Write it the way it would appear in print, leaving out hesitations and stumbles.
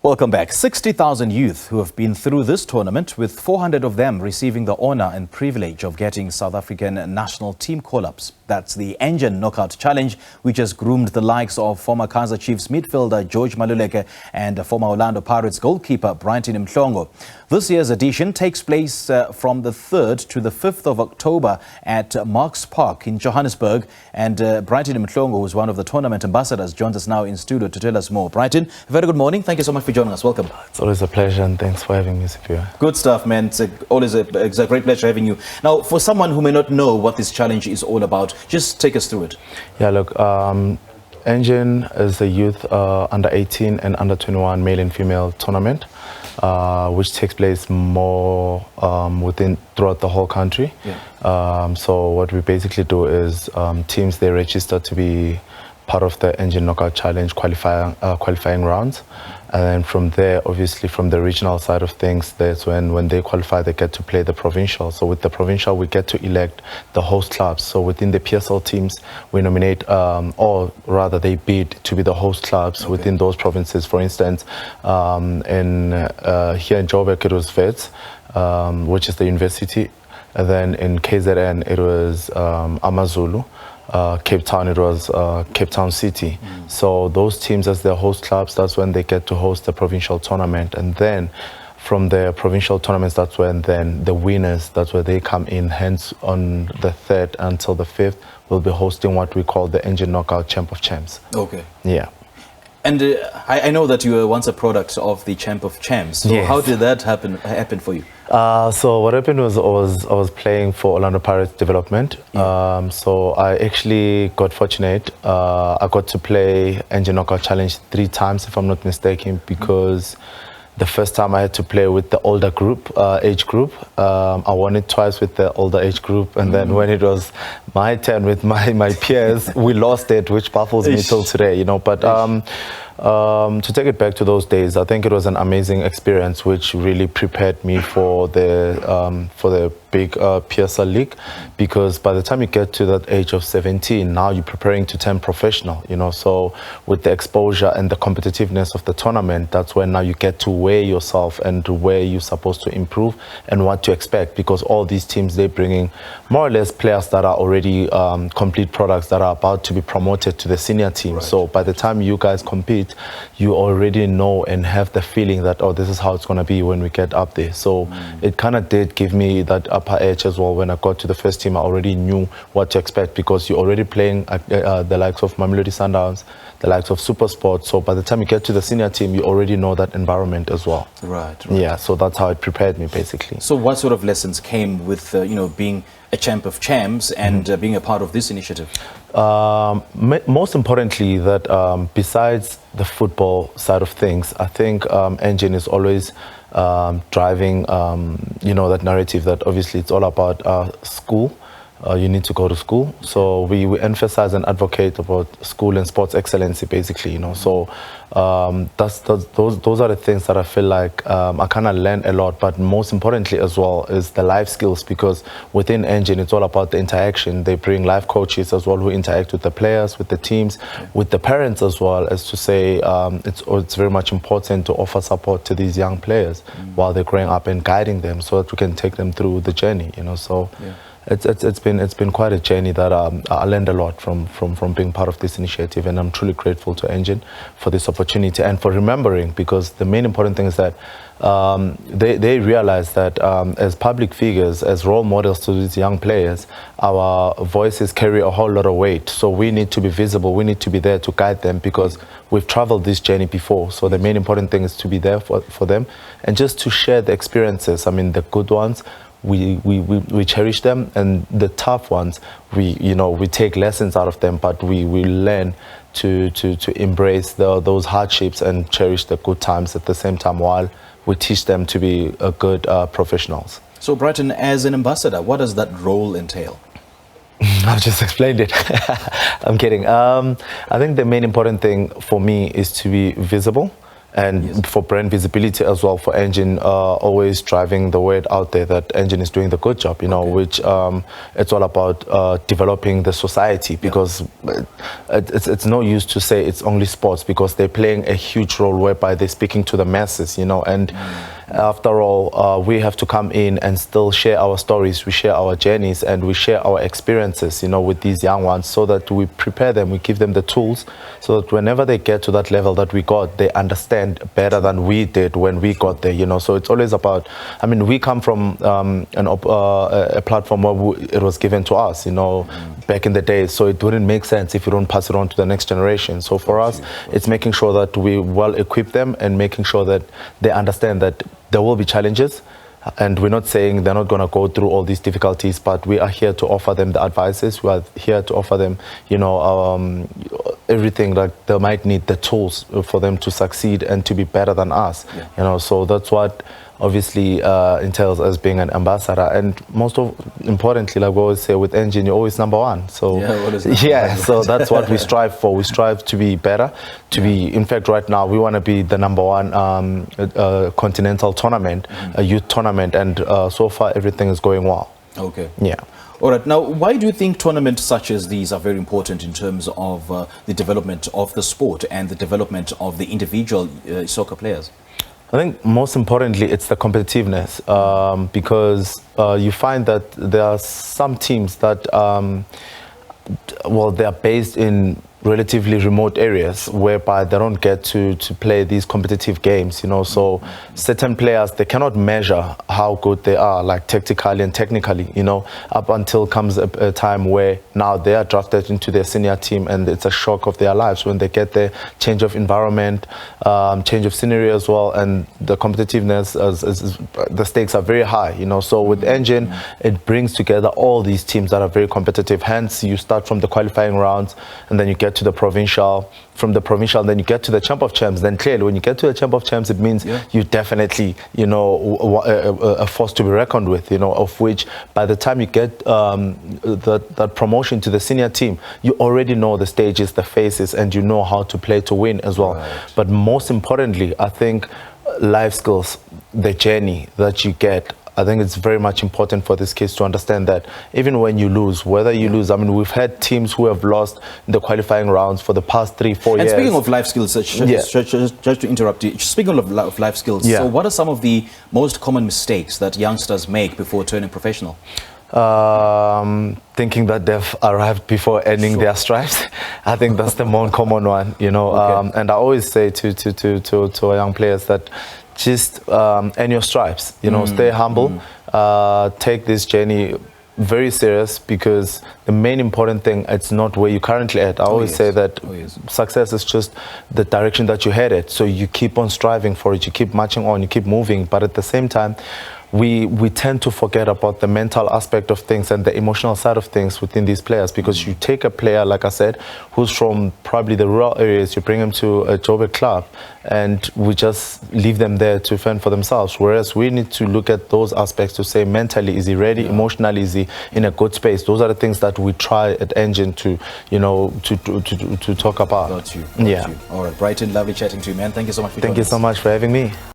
Welcome back. 60,000 youth who have been through this tournament, with 400 of them receiving the honor and privilege of getting South African national team call-ups. That's the Engen Knockout Challenge, which has groomed the likes of former Kaizer Chiefs midfielder Maluleka and former Orlando Pirates goalkeeper Brighton Mhlongo. This year's edition takes place from the 3rd to the 5th of October at Marks Park in Johannesburg. And Brighton Mhlongo, who is one of the tournament ambassadors, joins us now in studio to tell us more. Brighton, a very good morning. Thank you so much for joining us. Welcome. It's always a pleasure, and thanks for having me, Sipio. Good stuff, man. It's a great pleasure having you. Now, for someone who may not know what this challenge is all about, just take us through it. Yeah, look, Engen is a youth under 18 and under 21 male and female tournament, which takes place more throughout the whole country. Yeah. So what we basically do is teams, they register to be part of the Engen Knockout Challenge qualifying rounds. And then from there, obviously from the regional side of things, that's when they qualify, they get to play the provincial. So with the provincial, we get to elect the host clubs. So within the PSL teams, we nominate, or rather they bid to be the host clubs within those provinces. For instance, here in Joburg, it was Wits, which is the university. And then in KZN, it was AmaZulu. Cape Town, it was Cape Town City. So those teams, as their host clubs, that's when they get to host the provincial tournament. And then from the provincial tournaments, that's when then the winners, that's where they come in. Hence, on the 3rd until the 5th, we'll be hosting what we call the Engen Knockout Champ of Champs. Okay. Yeah. And I know that you were once a product of the Champ of Champs. So yes. How did that happen for you? So what happened was I was playing for Orlando Pirates development. Yeah. So I actually got fortunate. I got to play Engen Knockout Challenge 3 times, if I'm not mistaken, because the first time I had to play with the older group, age group. I won it twice with the older age group, and then when it was my turn with my peers, we lost it, which baffles me till today, you know. But to take it back to those days, I think it was an amazing experience, which really prepared me for the big PSL league, because by the time you get to that age of 17, now you're preparing to turn professional, you know. So with the exposure and the competitiveness of the tournament, that's when now you get to weigh yourself and where you're supposed to improve and what to expect, because all these teams, they're bringing more or less players that are already complete products that are about to be promoted to the senior team. Right. So by the time you guys compete, you already know and have the feeling that, oh, this is how it's going to be when we get up there. So it kind of did give me that upper edge as well. When I got to the first team, I already knew what to expect, because you're already playing the likes of Mamelodi Sundowns, the likes of SuperSport. So by the time you get to the senior team, you already know that environment as well. Right. Yeah, so that's how it prepared me, basically. So what sort of lessons came with, being a Champ of Champs and being a part of this initiative? Most importantly, that besides the football side of things, I think Engen is always driving, that narrative that obviously it's all about school. You need to go to school. So we emphasize and advocate about school and sports excellency, basically, you know. So those are the things that I feel like I kind of learned a lot. But most importantly as well is the life skills, because within Engen, it's all about the interaction. They bring life coaches as well who interact with the players, with the teams, with the parents as well, as to say it's very much important to offer support to these young players while they're growing up and guiding them so that we can take them through the journey, you know. So. Yeah. It's been quite a journey that I learned a lot from being part of this initiative, and I'm truly grateful to Engen for this opportunity and for remembering, because the main important thing is that they realize that as public figures, as role models to these young players, our voices carry a whole lot of weight. So we need to be visible, we need to be there to guide them, because we've traveled this journey before. So the main important thing is to be there for them and just to share the experiences. I mean, the good ones, we cherish them, and the tough ones, we take lessons out of them, but we learn to embrace those hardships and cherish the good times at the same time, while we teach them to be good professionals. So Brighton, as an ambassador, what does that role entail? I've just explained it. I'm kidding. I think the main important thing for me is to be visible, And Yes. for brand visibility as well, for Engen, always driving the word out there that Engen is doing the good job, which it's all about developing the society, because it's no use to say it's only sports, because they're playing a huge role whereby they're speaking to the masses, and after all, we have to come in and still share our stories, we share our journeys, and we share our experiences, with these young ones, so that we prepare them, we give them the tools, so that whenever they get to that level that we got, they understand better than we did when we got there, So it's always about, we come from a platform where it was given to us, back in the day, so it wouldn't make sense if you don't pass it on to the next generation. So for us, it's making sure that we well equip them and making sure that they understand that there will be challenges, and we're not saying they're not going to go through all these difficulties, but we are here to offer them the advices. We are here to offer them, everything that they might need, the tools for them to succeed and to be better than us. So that's what obviously entails as being an ambassador. And importantly, like we always say, with Engen, you're always number one. So so that's what we strive for. We strive to be better, to be, in fact, right now, we want to be the number one continental tournament, a youth tournament, and so far everything is going well. Okay. Yeah. All right. Now, why do you think tournaments such as these are very important in terms of the development of the sport and the development of the individual soccer players? I think most importantly, it's the competitiveness, because you find that there are some teams that, they are based in relatively remote areas whereby they don't get to play these competitive games, so certain players, they cannot measure how good they are, like tactically and technically, up until comes a time where now they are drafted into their senior team, and it's a shock of their lives when they get the change of environment, change of scenery as well, and the competitiveness, the stakes are very high, so with Engen, it brings together all these teams that are very competitive. Hence, you start from the qualifying rounds, and then you get to the provincial, from the provincial, then you get to the Champ of Champs. Then clearly, when you get to the Champ of Champs, it means you definitely, a force to be reckoned with, of which by the time you get that promotion to the senior team, you already know the stages, the phases, and you know how to play to win as well. Right. But most importantly, I think life skills, the journey that you get, I think it's very much important for these kids to understand that even when you lose, whether you lose, we've had teams who have lost in the qualifying rounds for the past 3-4 years. And speaking of life skills, just to interrupt you, speaking of life skills, so what are some of the most common mistakes that youngsters make before turning professional? Thinking that they've arrived before ending their stripes. I think that's the more common one, and I always say to our young players that just earn your stripes, stay humble, take this journey very serious, because the main important thing, it's not where you're currently at. I always say that success is just the direction that you headed. So you keep on striving for it, you keep marching on, you keep moving, but at the same time, we tend to forget about the mental aspect of things and the emotional side of things within these players, because you take a player, like I said, who's from probably the rural areas, you bring him to a Joburg club, and we just leave them there to fend for themselves. Whereas we need to look at those aspects to say, mentally, is he ready? Emotionally, is he in a good space? Those are the things that we try at Engen to, to talk about. Got you. All right, Brighton, lovely chatting to you, man. Thank you so much for joining us. Thank you so much for having me.